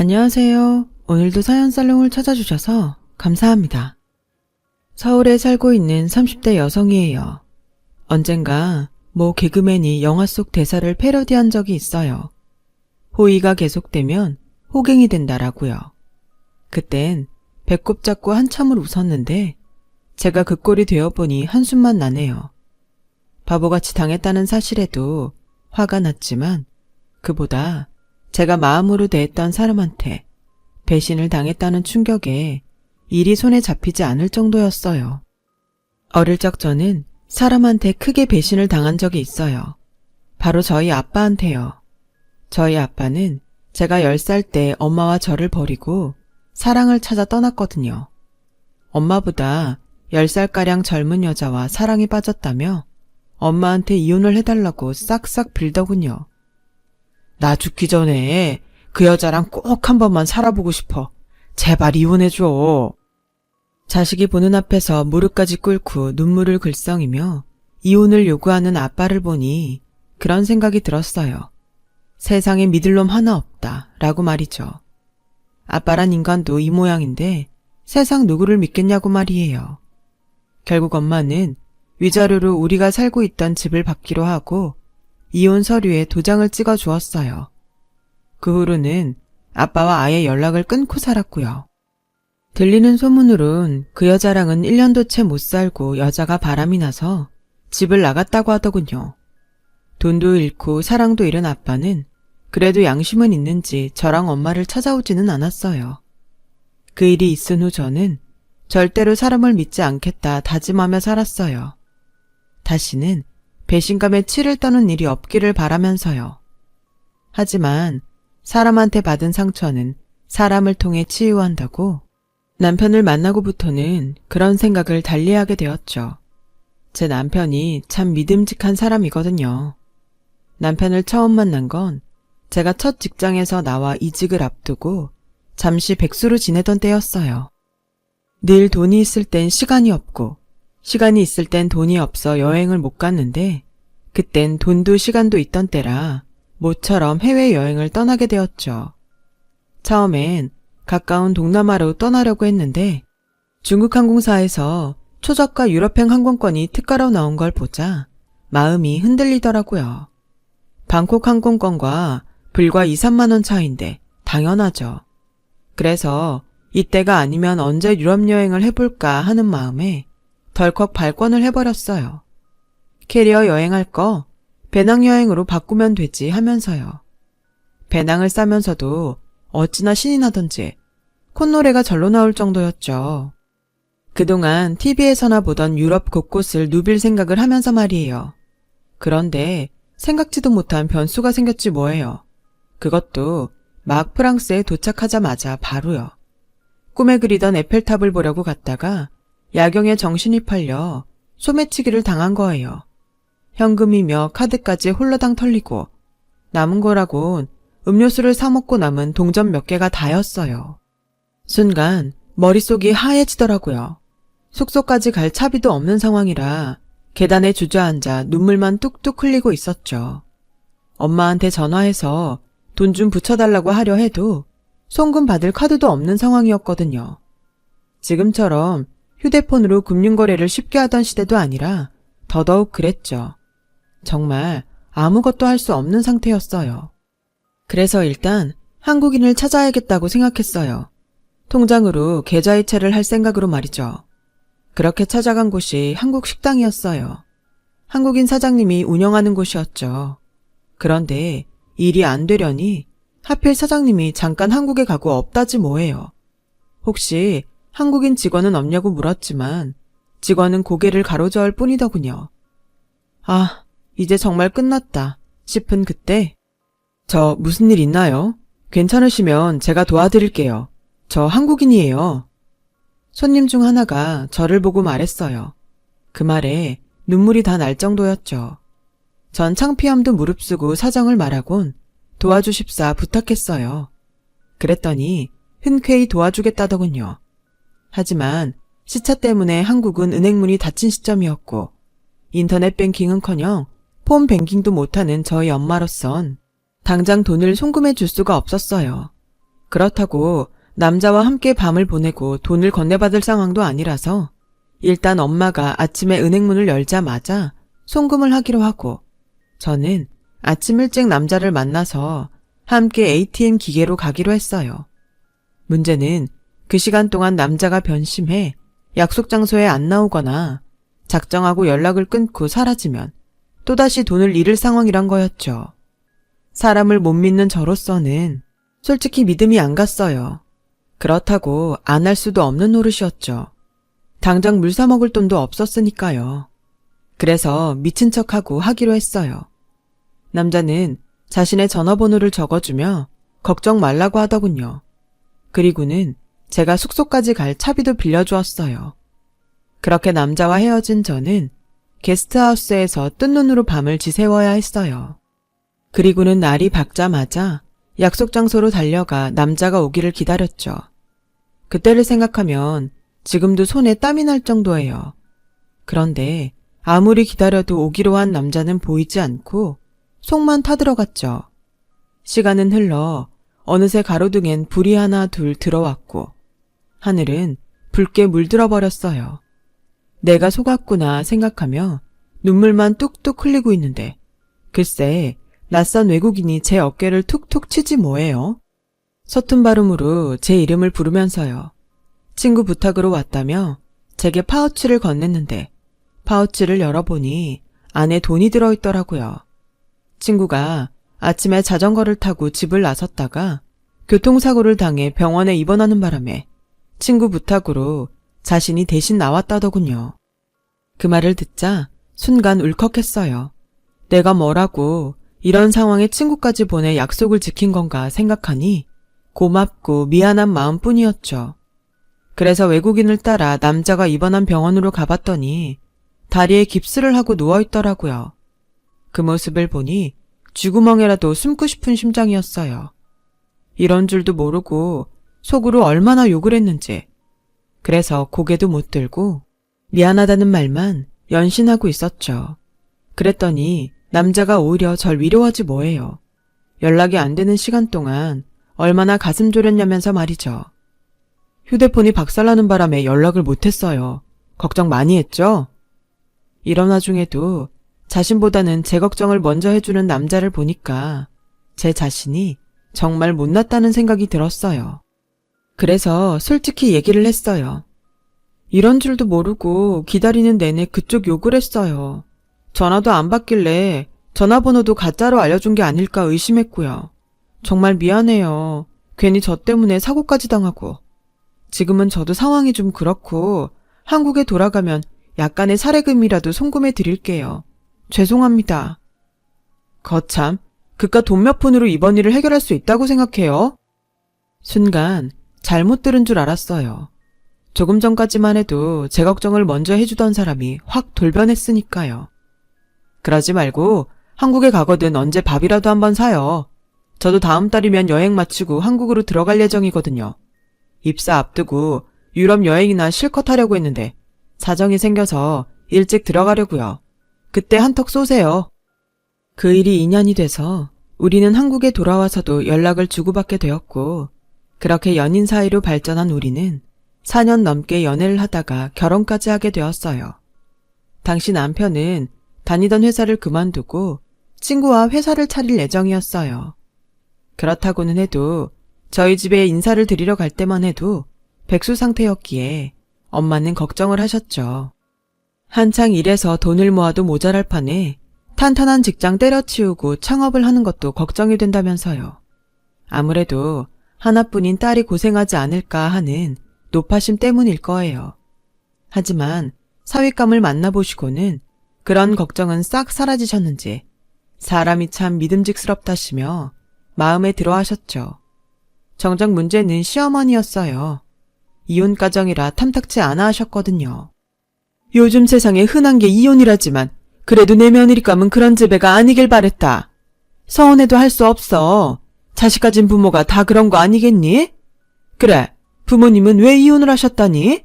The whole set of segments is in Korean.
안녕하세요. 오늘도 사연살롱을 찾아주셔서 감사합니다. 서울에 살고 있는 30대 여성이에요. 언젠가 모 개그맨이 영화 속 대사를 패러디한 적이 있어요. 호의가 계속되면 호갱이 된다라고요. 그땐 배꼽 잡고 한참을 웃었는데 제가 그 꼴이 되어보니 한숨만 나네요. 바보같이 당했다는 사실에도 화가 났지만 그보다 제가 마음으로 대했던 사람한테 배신을 당했다는 충격에 일이 손에 잡히지 않을 정도였어요. 어릴 적 저는 사람한테 크게 배신을 당한 적이 있어요. 바로 저희 아빠한테요. 저희 아빠는 제가 10살 때 엄마와 저를 버리고 사랑을 찾아 떠났거든요. 엄마보다 10살가량 젊은 여자와 사랑에 빠졌다며 엄마한테 이혼을 해달라고 싹싹 빌더군요. 나 죽기 전에 그 여자랑 꼭 한 번만 살아보고 싶어. 제발 이혼해줘. 자식이 보는 앞에서 무릎까지 꿇고 눈물을 글썽이며 이혼을 요구하는 아빠를 보니 그런 생각이 들었어요. 세상에 믿을 놈 하나 없다 라고 말이죠. 아빠란 인간도 이 모양인데 세상 누구를 믿겠냐고 말이에요. 결국 엄마는 위자료로 우리가 살고 있던 집을 받기로 하고 이혼 서류에 도장을 찍어 주었어요. 그 후로는 아빠와 아예 연락을 끊고 살았고요. 들리는 소문으론 그 여자랑은 1년도 채 못 살고 여자가 바람이 나서 집을 나갔다고 하더군요. 돈도 잃고 사랑도 잃은 아빠는 그래도 양심은 있는지 저랑 엄마를 찾아오지는 않았어요. 그 일이 있은 후 저는 절대로 사람을 믿지 않겠다 다짐하며 살았어요. 다시는 배신감에 치를 떠는 일이 없기를 바라면서요. 하지만 사람한테 받은 상처는 사람을 통해 치유한다고 남편을 만나고부터는 그런 생각을 달리하게 되었죠. 제 남편이 참 믿음직한 사람이거든요. 남편을 처음 만난 건 제가 첫 직장에서 나와 이직을 앞두고 잠시 백수로 지내던 때였어요. 늘 돈이 있을 땐 시간이 없고 시간이 있을 땐 돈이 없어 여행을 못 갔는데 그땐 돈도 시간도 있던 때라 모처럼 해외여행을 떠나게 되었죠. 처음엔 가까운 동남아로 떠나려고 했는데 중국 항공사에서 초저가 유럽행 항공권이 특가로 나온 걸 보자 마음이 흔들리더라고요. 방콕 항공권과 불과 2, 3만 원 차이인데 당연하죠. 그래서 이때가 아니면 언제 유럽 여행을 해볼까 하는 마음에 덜컥 발권을 해버렸어요. 캐리어 여행할 거 배낭여행으로 바꾸면 되지 하면서요. 배낭을 싸면서도 어찌나 신이 나던지 콧노래가 절로 나올 정도였죠. 그동안 TV에서나 보던 유럽 곳곳을 누빌 생각을 하면서 말이에요. 그런데 생각지도 못한 변수가 생겼지 뭐예요. 그것도 막 프랑스에 도착하자마자 바로요. 꿈에 그리던 에펠탑을 보려고 갔다가 야경에 정신이 팔려 소매치기를 당한 거예요. 현금이며 카드까지 홀라당 털리고 남은 거라곤 음료수를 사 먹고 남은 동전 몇 개가 다였어요. 순간 머릿속이 하얘지더라고요. 숙소까지 갈 차비도 없는 상황이라 계단에 주저앉아 눈물만 뚝뚝 흘리고 있었죠. 엄마한테 전화해서 돈 좀 붙여달라고 하려 해도 송금 받을 카드도 없는 상황이었거든요. 지금처럼 휴대폰으로 금융거래를 쉽게 하던 시대도 아니라 더더욱 그랬죠. 정말 아무것도 할 수 없는 상태였어요. 그래서 일단 한국인을 찾아야겠다고 생각했어요. 통장으로 계좌이체를 할 생각으로 말이죠. 그렇게 찾아간 곳이 한국 식당이었어요. 한국인 사장님이 운영하는 곳이었죠. 그런데 일이 안 되려니 하필 사장님이 잠깐 한국에 가고 없다지 뭐예요. 혹시 한국인 직원은 없냐고 물었지만 직원은 고개를 가로저을 뿐이더군요. 아, 이제 정말 끝났다 싶은 그때 저 무슨 일 있나요? 괜찮으시면 제가 도와드릴게요. 저 한국인이에요. 손님 중 하나가 저를 보고 말했어요. 그 말에 눈물이 다 날 정도였죠. 전 창피함도 무릅쓰고 사정을 말하곤 도와주십사 부탁했어요. 그랬더니 흔쾌히 도와주겠다더군요. 하지만 시차 때문에 한국은 은행문이 닫힌 시점이었고 인터넷 뱅킹은커녕 폰 뱅킹도 못하는 저희 엄마로선 당장 돈을 송금해 줄 수가 없었어요. 그렇다고 남자와 함께 밤을 보내고 돈을 건네받을 상황도 아니라서 일단 엄마가 아침에 은행문을 열자마자 송금을 하기로 하고 저는 아침 일찍 남자를 만나서 함께 ATM 기계로 가기로 했어요. 문제는 그 시간 동안 남자가 변심해 약속 장소에 안 나오거나 작정하고 연락을 끊고 사라지면 또다시 돈을 잃을 상황이란 거였죠. 사람을 못 믿는 저로서는 솔직히 믿음이 안 갔어요. 그렇다고 안 할 수도 없는 노릇이었죠. 당장 물 사 먹을 돈도 없었으니까요. 그래서 미친 척하고 하기로 했어요. 남자는 자신의 전화번호를 적어주며 걱정 말라고 하더군요. 그리고는 제가 숙소까지 갈 차비도 빌려주었어요. 그렇게 남자와 헤어진 저는 게스트하우스에서 뜬 눈으로 밤을 지새워야 했어요. 그리고는 날이 밝자마자 약속 장소로 달려가 남자가 오기를 기다렸죠. 그때를 생각하면 지금도 손에 땀이 날 정도예요. 그런데 아무리 기다려도 오기로 한 남자는 보이지 않고 속만 타들어갔죠. 시간은 흘러 어느새 가로등엔 불이 하나 둘 들어왔고 하늘은 붉게 물들어 버렸어요. 내가 속았구나 생각하며 눈물만 뚝뚝 흘리고 있는데 글쎄 낯선 외국인이 제 어깨를 툭툭 치지 뭐예요. 서툰 발음으로 제 이름을 부르면서요. 친구 부탁으로 왔다며 제게 파우치를 건넸는데 파우치를 열어보니 안에 돈이 들어있더라고요. 친구가 아침에 자전거를 타고 집을 나섰다가 교통사고를 당해 병원에 입원하는 바람에 친구 부탁으로 자신이 대신 나왔다더군요. 그 말을 듣자 순간 울컥했어요. 내가 뭐라고 이런 상황에 친구까지 보내 약속을 지킨 건가 생각하니 고맙고 미안한 마음뿐이었죠. 그래서 외국인을 따라 남자가 입원한 병원으로 가봤더니 다리에 깁스를 하고 누워있더라고요. 그 모습을 보니 쥐구멍에라도 숨고 싶은 심정이었어요. 이런 줄도 모르고 속으로 얼마나 욕을 했는지. 그래서 고개도 못 들고 미안하다는 말만 연신하고 있었죠. 그랬더니 남자가 오히려 절 위로하지 뭐해요. 연락이 안 되는 시간 동안 얼마나 가슴 졸였냐면서 말이죠. 휴대폰이 박살나는 바람에 연락을 못했어요. 걱정 많이 했죠? 이런 와중에도 자신보다는 제 걱정을 먼저 해주는 남자를 보니까 제 자신이 정말 못났다는 생각이 들었어요. 그래서 솔직히 얘기를 했어요. 이런 줄도 모르고 기다리는 내내 그쪽 욕을 했어요. 전화도 안 받길래 전화번호도 가짜로 알려준 게 아닐까 의심했고요. 정말 미안해요. 괜히 저 때문에 사고까지 당하고. 지금은 저도 상황이 좀 그렇고 한국에 돌아가면 약간의 사례금이라도 송금해 드릴게요. 죄송합니다. 거참, 그깟 돈 몇 푼으로 이번 일을 해결할 수 있다고 생각해요? 순간 잘못 들은 줄 알았어요. 조금 전까지만 해도 제 걱정을 먼저 해주던 사람이 확 돌변했으니까요. 그러지 말고 한국에 가거든 언제 밥이라도 한번 사요. 저도 다음 달이면 여행 마치고 한국으로 들어갈 예정이거든요. 입사 앞두고 유럽 여행이나 실컷 하려고 했는데 사정이 생겨서 일찍 들어가려고요. 그때 한턱 쏘세요. 그 일이 인연이 돼서 우리는 한국에 돌아와서도 연락을 주고받게 되었고 그렇게 연인 사이로 발전한 우리는 4년 넘게 연애를 하다가 결혼까지 하게 되었어요. 당시 남편은 다니던 회사를 그만두고 친구와 회사를 차릴 예정이었어요. 그렇다고는 해도 저희 집에 인사를 드리러 갈 때만 해도 백수 상태였기에 엄마는 걱정을 하셨죠. 한창 일해서 돈을 모아도 모자랄 판에 탄탄한 직장 때려치우고 창업을 하는 것도 걱정이 된다면서요. 아무래도 하나뿐인 딸이 고생하지 않을까 하는 노파심 때문일 거예요. 하지만 사윗감을 만나보시고는 그런 걱정은 싹 사라지셨는지 사람이 참 믿음직스럽다시며 마음에 들어하셨죠. 정작 문제는 시어머니였어요. 이혼 가정이라 탐탁치 않아 하셨거든요. 요즘 세상에 흔한 게 이혼이라지만 그래도 내 며느리감은 그런 지배가 아니길 바랬다. 서운해도 할 수 없어. 자식 가진 부모가 다 그런 거 아니겠니? 그래, 부모님은 왜 이혼을 하셨다니?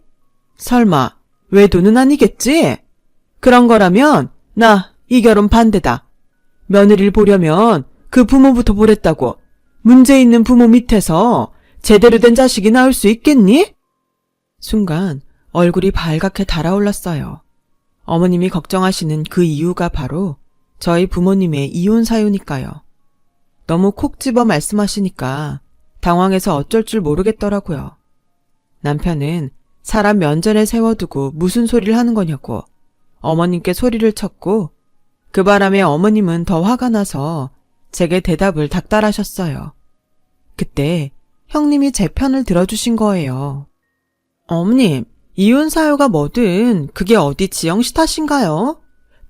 설마 외도는 아니겠지? 그런 거라면 나 이 결혼 반대다. 며느리를 보려면 그 부모부터 보랬다고 문제 있는 부모 밑에서 제대로 된 자식이 나올 수 있겠니? 순간 얼굴이 발갛게 달아올랐어요. 어머님이 걱정하시는 그 이유가 바로 저희 부모님의 이혼 사유니까요. 너무 콕 집어 말씀하시니까 당황해서 어쩔 줄 모르겠더라고요. 남편은 사람 면전에 세워두고 무슨 소리를 하는 거냐고 어머님께 소리를 쳤고 그 바람에 어머님은 더 화가 나서 제게 대답을 닥달하셨어요. 그때 형님이 제 편을 들어주신 거예요. 어머님, 이혼 사유가 뭐든 그게 어디 지영씨 탓인가요?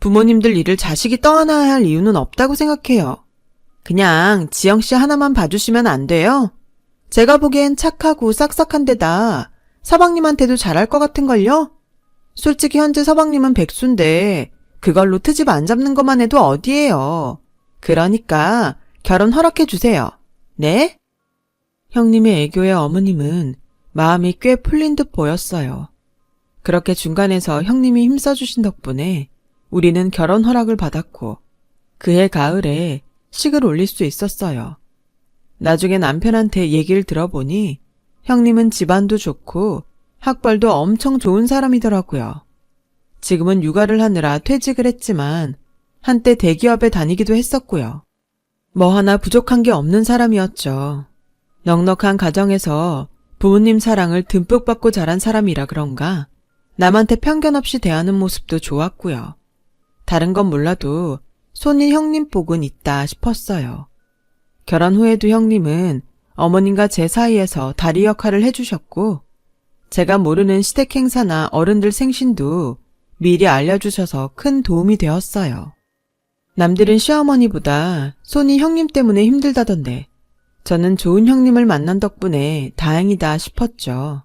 부모님들 일을 자식이 떠안아야 할 이유는 없다고 생각해요. 그냥 지영씨 하나만 봐주시면 안 돼요? 제가 보기엔 착하고 싹싹한 데다 서방님한테도 잘할 것 같은걸요? 솔직히 현재 서방님은 백수인데 그걸로 트집 안 잡는 것만 해도 어디예요. 그러니까 결혼 허락해 주세요. 네? 형님의 애교에 어머님은 마음이 꽤 풀린 듯 보였어요. 그렇게 중간에서 형님이 힘써주신 덕분에 우리는 결혼 허락을 받았고 그해 가을에 식을 올릴 수 있었어요. 나중에 남편한테 얘기를 들어보니 형님은 집안도 좋고 학벌도 엄청 좋은 사람이더라고요. 지금은 육아를 하느라 퇴직을 했지만 한때 대기업에 다니기도 했었고요. 뭐 하나 부족한 게 없는 사람이었죠. 넉넉한 가정에서 부모님 사랑을 듬뿍 받고 자란 사람이라 그런가 남한테 편견 없이 대하는 모습도 좋았고요. 다른 건 몰라도 손이 형님 복은 있다 싶었어요. 결혼 후에도 형님은 어머님과 제 사이에서 다리 역할을 해주셨고 제가 모르는 시댁 행사나 어른들 생신도 미리 알려주셔서 큰 도움이 되었어요. 남들은 시어머니보다 손이 형님 때문에 힘들다던데 저는 좋은 형님을 만난 덕분에 다행이다 싶었죠.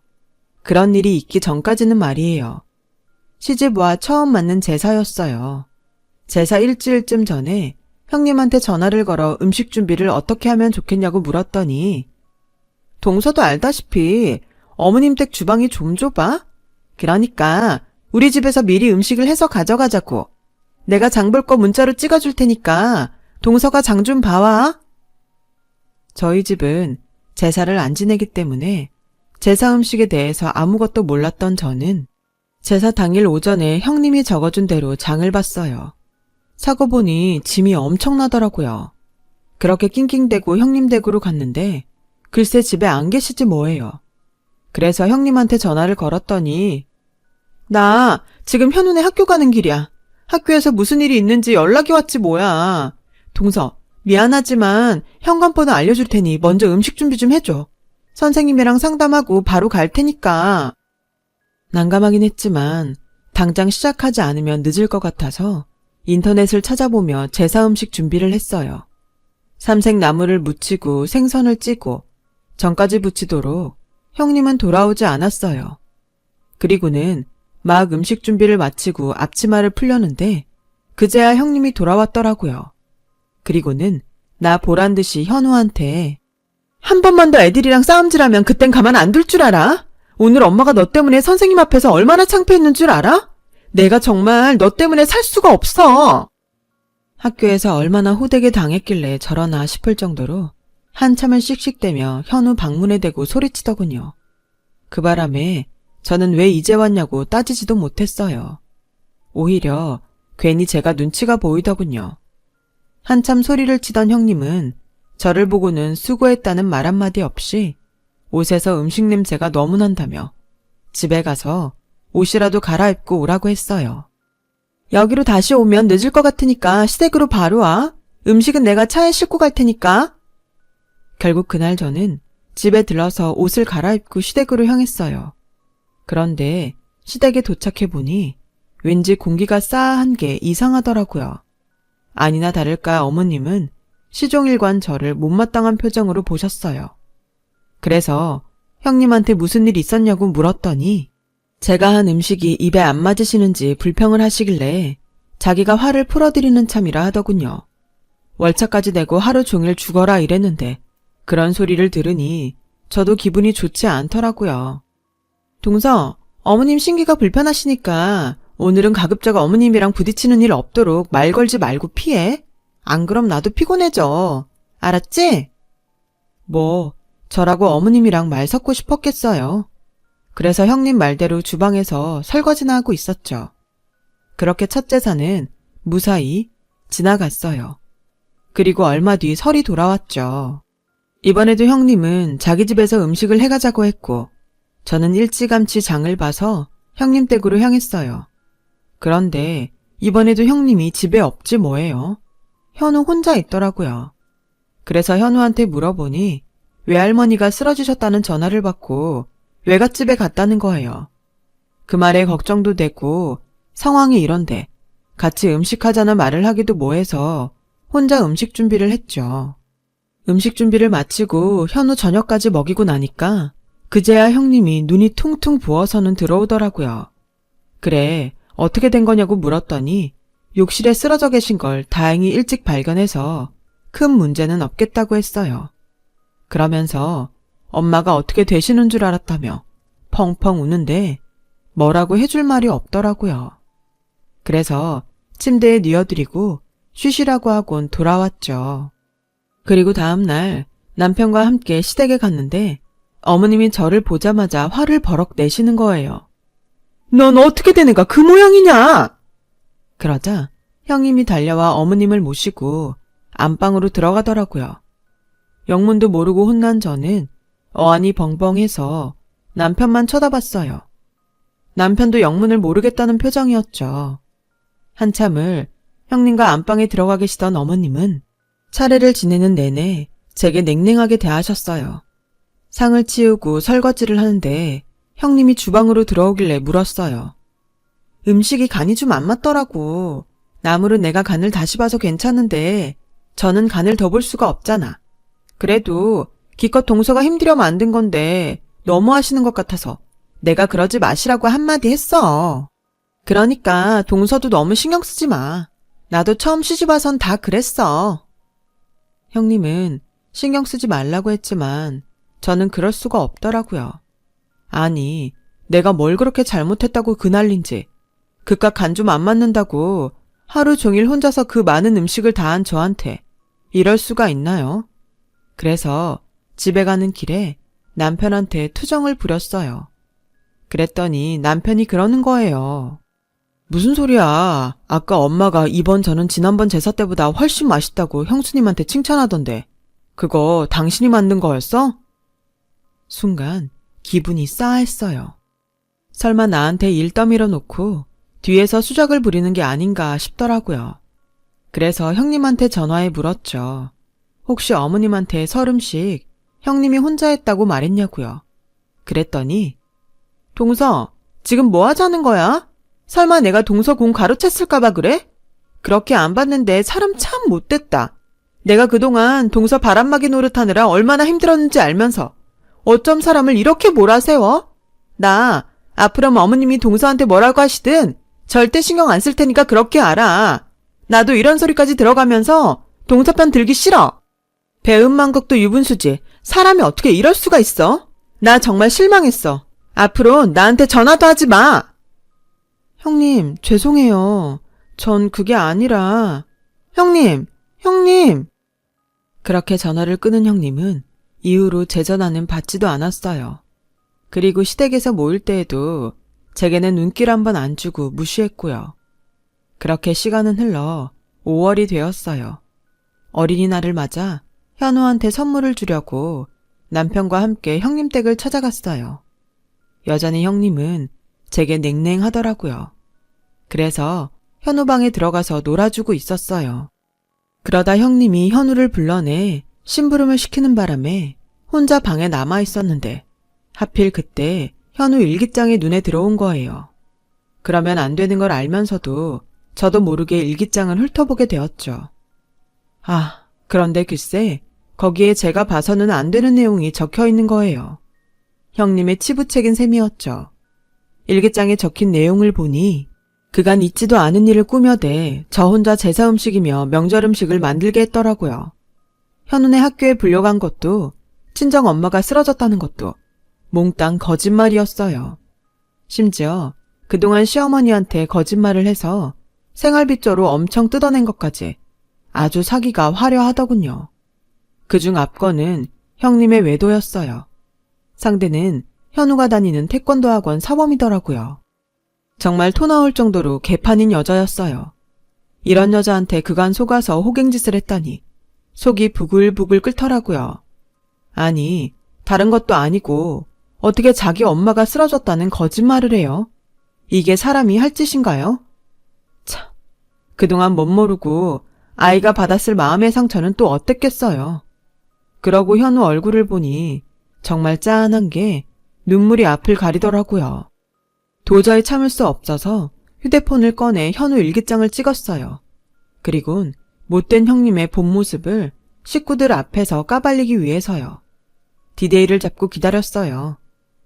그런 일이 있기 전까지는 말이에요. 시집와 처음 맞는 제사였어요. 제사 일주일쯤 전에 형님한테 전화를 걸어 음식 준비를 어떻게 하면 좋겠냐고 물었더니 동서도 알다시피 어머님 댁 주방이 좀 좁아? 그러니까 우리 집에서 미리 음식을 해서 가져가자고. 내가 장 볼 거 문자로 찍어줄 테니까 동서가 장 좀 봐와. 저희 집은 제사를 안 지내기 때문에 제사 음식에 대해서 아무것도 몰랐던 저는 제사 당일 오전에 형님이 적어준 대로 장을 봤어요. 사고 보니 짐이 엄청나더라고요. 그렇게 낑낑대고 형님 댁으로 갔는데 글쎄 집에 안 계시지 뭐예요. 그래서 형님한테 전화를 걸었더니 나 지금 현운에 학교 가는 길이야. 학교에서 무슨 일이 있는지 연락이 왔지 뭐야. 동서 미안하지만 현관번호 알려줄 테니 먼저 음식 준비 좀 해줘. 선생님이랑 상담하고 바로 갈 테니까. 난감하긴 했지만 당장 시작하지 않으면 늦을 것 같아서 인터넷을 찾아보며 제사 음식 준비를 했어요. 삼색 나물을 무치고 생선을 찌고 전까지 부치도록 형님은 돌아오지 않았어요. 그리고는 막 음식 준비를 마치고 앞치마를 풀려는데 그제야 형님이 돌아왔더라고요. 그리고는 나 보란 듯이 현우한테 한 번만 더 애들이랑 싸움질하면 그땐 가만 안 둘 줄 알아? 오늘 엄마가 너 때문에 선생님 앞에서 얼마나 창피했는 줄 알아? 내가 정말 너 때문에 살 수가 없어. 학교에서 얼마나 호되게 당했길래 저러나 싶을 정도로 한참을 씩씩대며 현우 방문에 대고 소리치더군요. 그 바람에 저는 왜 이제 왔냐고 따지지도 못했어요. 오히려 괜히 제가 눈치가 보이더군요. 한참 소리를 치던 형님은 저를 보고는 수고했다는 말 한마디 없이 옷에서 음식 냄새가 너무 난다며 집에 가서 옷이라도 갈아입고 오라고 했어요. 여기로 다시 오면 늦을 것 같으니까 시댁으로 바로 와. 음식은 내가 차에 싣고 갈 테니까. 결국 그날 저는 집에 들러서 옷을 갈아입고 시댁으로 향했어요. 그런데 시댁에 도착해보니 왠지 공기가 싸한 게 이상하더라고요. 아니나 다를까 어머님은 시종일관 저를 못마땅한 표정으로 보셨어요. 그래서 형님한테 무슨 일 있었냐고 물었더니 제가 한 음식이 입에 안 맞으시는지 불평을 하시길래 자기가 화를 풀어드리는 참이라 하더군요. 월차까지 내고 하루 종일 죽어라 이랬는데 그런 소리를 들으니 저도 기분이 좋지 않더라고요. 동서, 어머님 신기가 불편하시니까 오늘은 가급적 어머님이랑 부딪히는 일 없도록 말 걸지 말고 피해. 안 그럼 나도 피곤해져. 알았지? 뭐 저라고 어머님이랑 말 섞고 싶었겠어요. 그래서 형님 말대로 주방에서 설거지나 하고 있었죠. 그렇게 첫 제사는 무사히 지나갔어요. 그리고 얼마 뒤 설이 돌아왔죠. 이번에도 형님은 자기 집에서 음식을 해가자고 했고 저는 일찌감치 장을 봐서 형님 댁으로 향했어요. 그런데 이번에도 형님이 집에 없지 뭐예요. 현우 혼자 있더라고요. 그래서 현우한테 물어보니 외할머니가 쓰러지셨다는 전화를 받고 외갓집에 갔다는 거예요. 그 말에 걱정도 되고 상황이 이런데 같이 음식하자는 말을 하기도 뭐해서 혼자 음식 준비를 했죠. 음식 준비를 마치고 현우 저녁까지 먹이고 나니까 그제야 형님이 눈이 퉁퉁 부어서는 들어오더라고요. 그래, 어떻게 된 거냐고 물었더니 욕실에 쓰러져 계신 걸 다행히 일찍 발견해서 큰 문제는 없겠다고 했어요. 그러면서 엄마가 어떻게 되시는 줄 알았다며 펑펑 우는데 뭐라고 해줄 말이 없더라고요. 그래서 침대에 뉘어드리고 쉬시라고 하곤 돌아왔죠. 그리고 다음날 남편과 함께 시댁에 갔는데 어머님이 저를 보자마자 화를 버럭 내시는 거예요. 넌 어떻게 된 애가 그 모양이냐? 그러자 형님이 달려와 어머님을 모시고 안방으로 들어가더라고요. 영문도 모르고 혼난 저는 어안이 벙벙해서 남편만 쳐다봤어요. 남편도 영문을 모르겠다는 표정이었죠. 한참을 형님과 안방에 들어가 계시던 어머님은 차례를 지내는 내내 제게 냉랭하게 대하셨어요. 상을 치우고 설거지를 하는데 형님이 주방으로 들어오길래 물었어요. 음식이 간이 좀 안 맞더라고. 나물은 내가 간을 다시 봐서 괜찮은데 저는 간을 더 볼 수가 없잖아. 그래도 기껏 동서가 힘들여 만든 건데 너무 하시는 것 같아서 내가 그러지 마시라고 한마디 했어. 그러니까 동서도 너무 신경 쓰지 마. 나도 처음 시집와선 다 그랬어. 형님은 신경 쓰지 말라고 했지만 저는 그럴 수가 없더라고요. 아니, 내가 뭘 그렇게 잘못했다고 그 난린지, 그깟 간 좀 안 맞는다고 하루 종일 혼자서 그 많은 음식을 다 한 저한테 이럴 수가 있나요? 그래서 집에 가는 길에 남편한테 투정을 부렸어요. 그랬더니 남편이 그러는 거예요. 무슨 소리야. 아까 엄마가 이번 전은 지난번 제사 때보다 훨씬 맛있다고 형수님한테 칭찬하던데 그거 당신이 만든 거였어? 순간 기분이 싸했어요. 설마 나한테 일 떠밀어 놓고 뒤에서 수작을 부리는 게 아닌가 싶더라고요. 그래서 형님한테 전화해 물었죠. 혹시 어머님한테 설 음식 형님이 혼자 했다고 말했냐고요. 그랬더니 동서, 지금 뭐 하자는 거야? 설마 내가 동서 공 가로챘을까봐 그래? 그렇게 안 봤는데 사람 참 못됐다. 내가 그동안 동서 바람막이 노릇하느라 얼마나 힘들었는지 알면서 어쩜 사람을 이렇게 몰아세워? 나 앞으로 어머님이 동서한테 뭐라고 하시든 절대 신경 안 쓸 테니까 그렇게 알아. 나도 이런 소리까지 들어가면서 동서 편 들기 싫어. 배은망덕도 유분수지. 사람이 어떻게 이럴 수가 있어? 나 정말 실망했어. 앞으로 나한테 전화도 하지 마. 형님, 죄송해요. 전 그게 아니라... 형님! 그렇게 전화를 끊은 형님은 이후로 제 전화는 받지도 않았어요. 그리고 시댁에서 모일 때에도 제게는 눈길 한번 안 주고 무시했고요. 그렇게 시간은 흘러 5월이 되었어요. 어린이날을 맞아 현우한테 선물을 주려고 남편과 함께 형님 댁을 찾아갔어요. 여전히 형님은 제게 냉랭하더라고요. 그래서 현우 방에 들어가서 놀아주고 있었어요. 그러다 형님이 현우를 불러내 심부름을 시키는 바람에 혼자 방에 남아 있었는데 하필 그때 현우 일기장이 눈에 들어온 거예요. 그러면 안 되는 걸 알면서도 저도 모르게 일기장을 훑어보게 되었죠. 아, 그런데 글쎄 거기에 제가 봐서는 안 되는 내용이 적혀 있는 거예요. 형님의 치부책인 셈이었죠. 일기장에 적힌 내용을 보니 그간 있지도 않은 일을 꾸며대 저 혼자 제사 음식이며 명절 음식을 만들게 했더라고요. 현우네 학교에 불려간 것도 친정 엄마가 쓰러졌다는 것도 몽땅 거짓말이었어요. 심지어 그동안 시어머니한테 거짓말을 해서 생활비조로 엄청 뜯어낸 것까지 아주 사기가 화려하더군요. 그중 앞건은 형님의 외도였어요. 상대는 현우가 다니는 태권도 학원 사범이더라고요. 정말 토 나올 정도로 개판인 여자였어요. 이런 여자한테 그간 속아서 호갱짓을 했다니 속이 부글부글 끓더라고요. 아니, 다른 것도 아니고 어떻게 자기 엄마가 쓰러졌다는 거짓말을 해요? 이게 사람이 할 짓인가요? 참, 그동안 못 모르고 아이가 받았을 마음의 상처는 또 어땠겠어요. 그러고 현우 얼굴을 보니 정말 짠한 게 눈물이 앞을 가리더라고요. 도저히 참을 수 없어서 휴대폰을 꺼내 현우 일기장을 찍었어요. 그리곤 못된 형님의 본 모습을 식구들 앞에서 까발리기 위해서요. 디데이를 잡고 기다렸어요.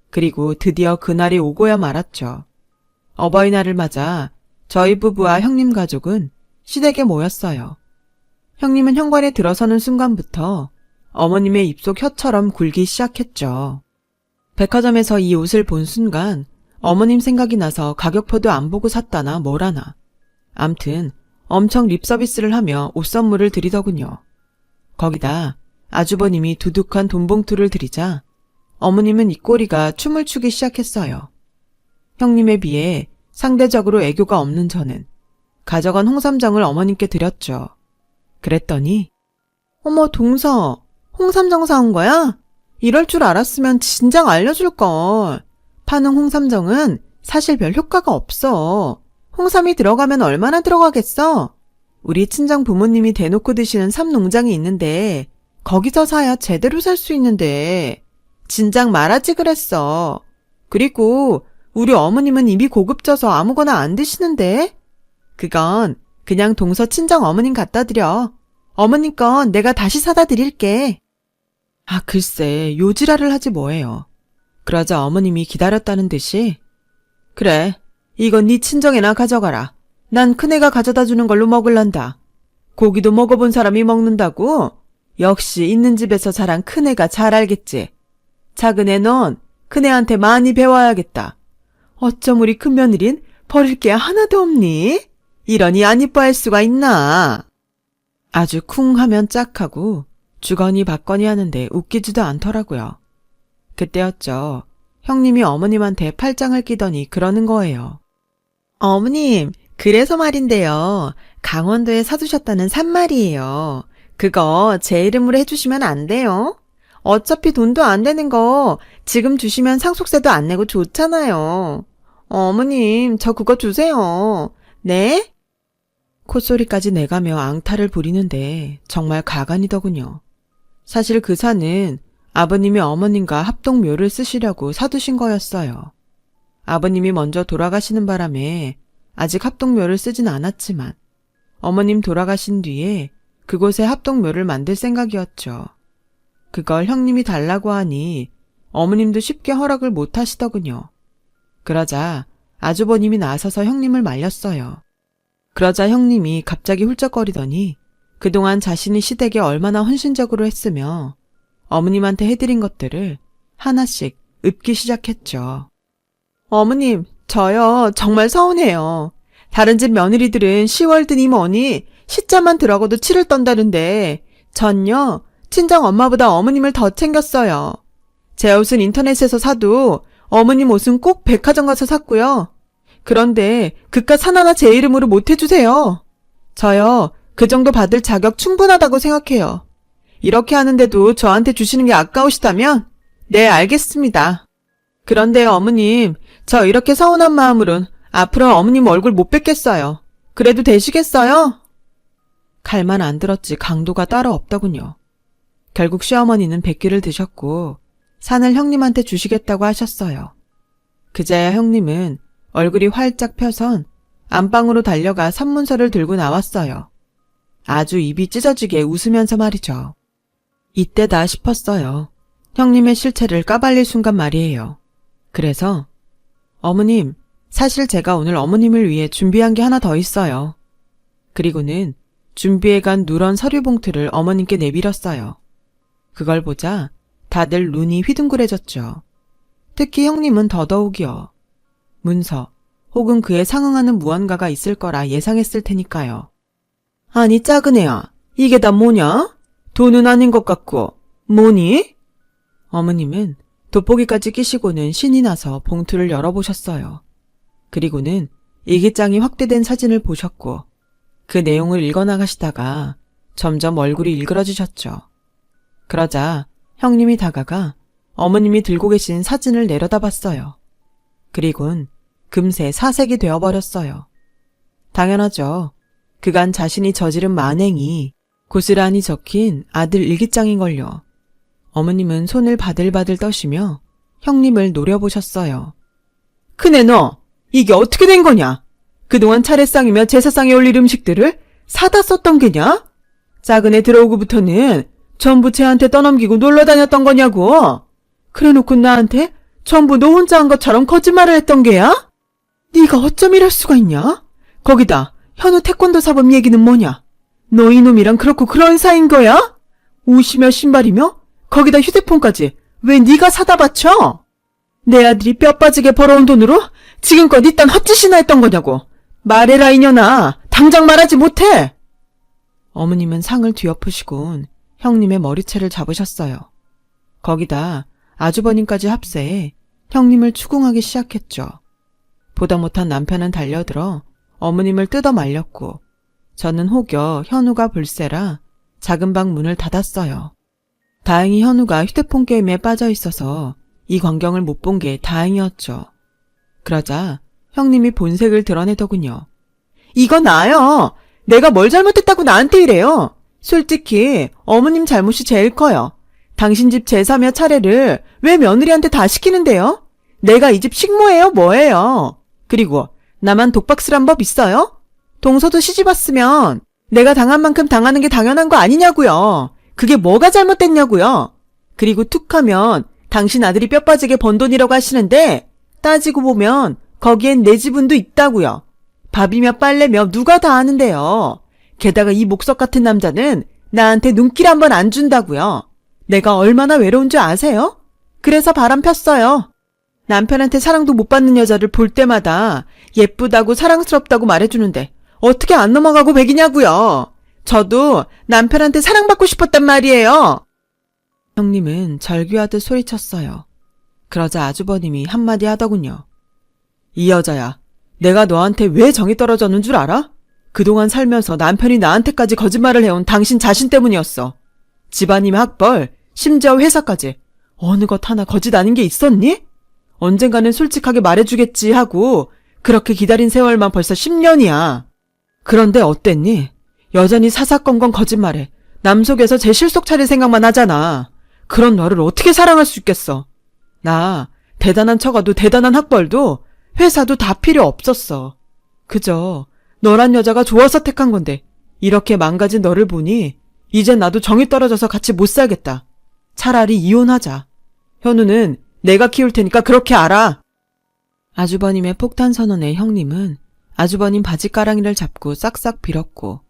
그리고 드디어 그날이 오고야 말았죠. 어버이날을 맞아 저희 부부와 형님 가족은 시댁에 모였어요. 형님은 현관에 들어서는 순간부터 어머님의 입속 혀처럼 굴기 시작했죠. 백화점에서 이 옷을 본 순간 어머님 생각이 나서 가격표도 안 보고 샀다나 뭐라나. 암튼 엄청 립서비스를 하며 옷 선물을 드리더군요. 거기다 아주버님이 두둑한 돈봉투를 드리자 어머님은 입꼬리가 춤을 추기 시작했어요. 형님에 비해 상대적으로 애교가 없는 저는 가져간 홍삼정을 어머님께 드렸죠. 그랬더니 어머 동서, 홍삼정 사온 거야? 이럴 줄 알았으면 진작 알려줄걸. 파는 홍삼정은 사실 별 효과가 없어. 홍삼이 들어가면 얼마나 들어가겠어? 우리 친정 부모님이 대놓고 드시는 삼농장이 있는데 거기서 사야 제대로 살 수 있는데 진작 말하지 그랬어. 그리고 우리 어머님은 입이 고급져서 아무거나 안 드시는데? 그건 그냥 동서 친정 어머님 갖다 드려. 어머님 건 내가 다시 사다 드릴게. 아 글쎄 요지랄을 하지 뭐예요. 그러자 어머님이 기다렸다는 듯이 그래 이건 네 친정에나 가져가라. 난 큰애가 가져다 주는 걸로 먹을란다. 고기도 먹어본 사람이 먹는다고? 역시 있는 집에서 자란 큰애가 잘 알겠지. 작은애 넌 큰애한테 많이 배워야겠다. 어쩜 우리 큰며느린 버릴 게 하나도 없니? 이러니 안 이뻐할 수가 있나? 아주 쿵 하면 짝하고 주거니 받거니 하는데 웃기지도 않더라고요. 그때였죠. 형님이 어머님한테 팔짱을 끼더니 그러는 거예요. 어머님, 그래서 말인데요. 강원도에 사두셨다는 산말이에요. 그거 제 이름으로 해주시면 안 돼요? 어차피 돈도 안 되는 거 지금 주시면 상속세도 안 내고 좋잖아요. 어머님, 저 그거 주세요. 네? 콧소리까지 내가며 앙탈을 부리는데 정말 가관이더군요. 사실 그 산은 아버님이 어머님과 합동묘를 쓰시려고 사두신 거였어요. 아버님이 먼저 돌아가시는 바람에 아직 합동묘를 쓰진 않았지만 어머님 돌아가신 뒤에 그곳에 합동묘를 만들 생각이었죠. 그걸 형님이 달라고 하니 어머님도 쉽게 허락을 못 하시더군요. 그러자 아주버님이 나서서 형님을 말렸어요. 그러자 형님이 갑자기 훌쩍거리더니 그동안 자신이 시댁에 얼마나 헌신적으로 했으며 어머님한테 해드린 것들을 하나씩 읊기 시작했죠. 어머님, 저요 정말 서운해요. 다른 집 며느리들은 10월드니 뭐니 시자만 들어가도 치를 떤다는데 전요 친정 엄마보다 어머님을 더 챙겼어요. 제 옷은 인터넷에서 사도 어머님 옷은 꼭 백화점 가서 샀고요. 그런데 그깟 산 하나 제 이름으로 못 해주세요. 저요 그 정도 받을 자격 충분하다고 생각해요. 이렇게 하는데도 저한테 주시는 게 아까우시다면 네 알겠습니다. 그런데 어머님 저 이렇게 서운한 마음으론 앞으로 어머님 얼굴 못 뵙겠어요. 그래도 되시겠어요? 칼만 안 들었지 강도가 따로 없더군요. 결국 시어머니는 백기를 드셨고 산을 형님한테 주시겠다고 하셨어요. 그제야 형님은 얼굴이 활짝 펴선 안방으로 달려가 산문서를 들고 나왔어요. 아주 입이 찢어지게 웃으면서 말이죠. 이때다 싶었어요. 형님의 실체를 까발릴 순간 말이에요. 그래서 어머님, 사실 제가 오늘 어머님을 위해 준비한 게 하나 더 있어요. 그리고는 준비해간 누런 서류 봉투를 어머님께 내밀었어요. 그걸 보자 다들 눈이 휘둥그레졌죠. 특히 형님은 더더욱이요. 문서 혹은 그에 상응하는 무언가가 있을 거라 예상했을 테니까요. 아니 작은 애야, 이게 다 뭐냐? 돈은 아닌 것 같고 뭐니? 어머님은 돋보기까지 끼시고는 신이 나서 봉투를 열어보셨어요. 그리고는 일기장이 확대된 사진을 보셨고 그 내용을 읽어나가시다가 점점 얼굴이 일그러지셨죠. 그러자 형님이 다가가 어머님이 들고 계신 사진을 내려다봤어요. 그리곤 금세 사색이 되어버렸어요. 당연하죠. 그간 자신이 저지른 만행이 고스란히 적힌 아들 일기장인걸요. 어머님은 손을 바들바들 떠시며 형님을 노려보셨어요. 큰애 너, 이게 어떻게 된 거냐? 그동안 차례상이며 제사상에 올릴 음식들을 사다 썼던 게냐? 작은 애 들어오고부터는 전부 쟤한테 떠넘기고 놀러 다녔던 거냐고? 그래놓고 나한테 전부 너 혼자 한 것처럼 거짓말을 했던 게야? 네가 어쩜 이럴 수가 있냐? 거기다 현우 태권도 사범 얘기는 뭐냐? 너 이놈이랑 그렇고 그런 사이인 거야? 옷이며 신발이며 거기다 휴대폰까지 왜 네가 사다 바쳐? 내 아들이 뼈 빠지게 벌어온 돈으로 지금껏 이딴 헛짓이나 했던 거냐고. 말해라 이년아. 당장 말하지 못해. 어머님은 상을 뒤엎으시곤 형님의 머리채를 잡으셨어요. 거기다 아주버님까지 합세해 형님을 추궁하기 시작했죠. 보다 못한 남편은 달려들어 어머님을 뜯어 말렸고 저는 혹여 현우가 볼세라 작은 방 문을 닫았어요. 다행히 현우가 휴대폰 게임에 빠져 있어서 이 광경을 못 본 게 다행이었죠. 그러자 형님이 본색을 드러내더군요. 이거 나요. 내가 뭘 잘못했다고 나한테 이래요. 솔직히 어머님 잘못이 제일 커요. 당신 집 제사며 차례를 왜 며느리한테 다 시키는데요? 내가 이 집 식모예요 뭐예요? 그리고 나만 독박술한 법 있어요? 동서도 시집 왔으면 내가 당한 만큼 당하는 게 당연한 거 아니냐고요. 그게 뭐가 잘못됐냐고요. 그리고 툭하면 당신 아들이 뼈 빠지게 번 돈이라고 하시는데 따지고 보면 거기엔 내 지분도 있다고요. 밥이며 빨래며 누가 다 하는데요. 게다가 이 목석 같은 남자는 나한테 눈길 한번 안 준다고요. 내가 얼마나 외로운 줄 아세요? 그래서 바람 폈어요. 남편한테 사랑도 못 받는 여자를 볼 때마다 예쁘다고 사랑스럽다고 말해주는데 어떻게 안 넘어가고 백이냐고요. 저도 남편한테 사랑받고 싶었단 말이에요. 형님은 절규하듯 소리쳤어요. 그러자 아주버님이 한마디 하더군요. 이 여자야, 내가 너한테 왜 정이 떨어졌는 줄 알아? 그동안 살면서 남편이 나한테까지 거짓말을 해온 당신 자신 때문이었어. 집안이며 학벌, 심지어 회사까지 어느 것 하나 거짓 아닌 게 있었니? 언젠가는 솔직하게 말해주겠지 하고 그렇게 기다린 세월만 벌써 10년이야. 그런데 어땠니? 여전히 사사건건 거짓말해 남 속에서 제 실속 차릴 생각만 하잖아. 그런 너를 어떻게 사랑할 수 있겠어. 나 대단한 처가도 대단한 학벌도 회사도 다 필요 없었어. 그저 너란 여자가 좋아서 택한 건데 이렇게 망가진 너를 보니 이젠 나도 정이 떨어져서 같이 못 살겠다. 차라리 이혼하자. 현우는 내가 키울 테니까 그렇게 알아. 아주버님의 폭탄 선언에 형님은 아주버님 바지가랑이를 잡고 싹싹 빌었고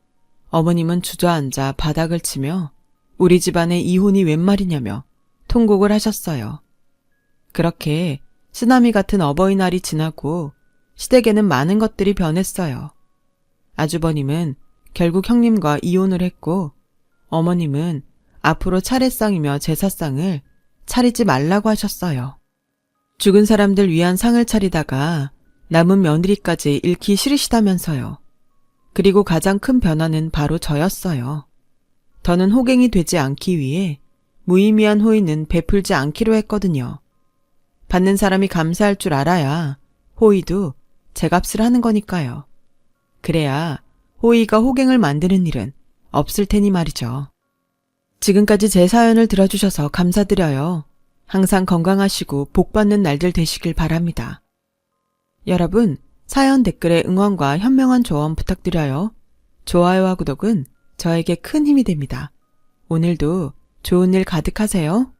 어머님은 주저앉아 바닥을 치며 우리 집안의 이혼이 웬 말이냐며 통곡을 하셨어요. 그렇게 쓰나미 같은 어버이날이 지나고 시댁에는 많은 것들이 변했어요. 아주버님은 결국 형님과 이혼을 했고 어머님은 앞으로 차례상이며 제사상을 차리지 말라고 하셨어요. 죽은 사람들 위한 상을 차리다가 남은 며느리까지 잃기 싫으시다면서요. 그리고 가장 큰 변화는 바로 저였어요. 더는 호갱이 되지 않기 위해 무의미한 호의는 베풀지 않기로 했거든요. 받는 사람이 감사할 줄 알아야 호의도 제값을 하는 거니까요. 그래야 호의가 호갱을 만드는 일은 없을 테니 말이죠. 지금까지 제 사연을 들어주셔서 감사드려요. 항상 건강하시고 복받는 날들 되시길 바랍니다. 여러분, 사연 댓글에 응원과 현명한 조언 부탁드려요. 좋아요와 구독은 저에게 큰 힘이 됩니다. 오늘도 좋은 일 가득하세요.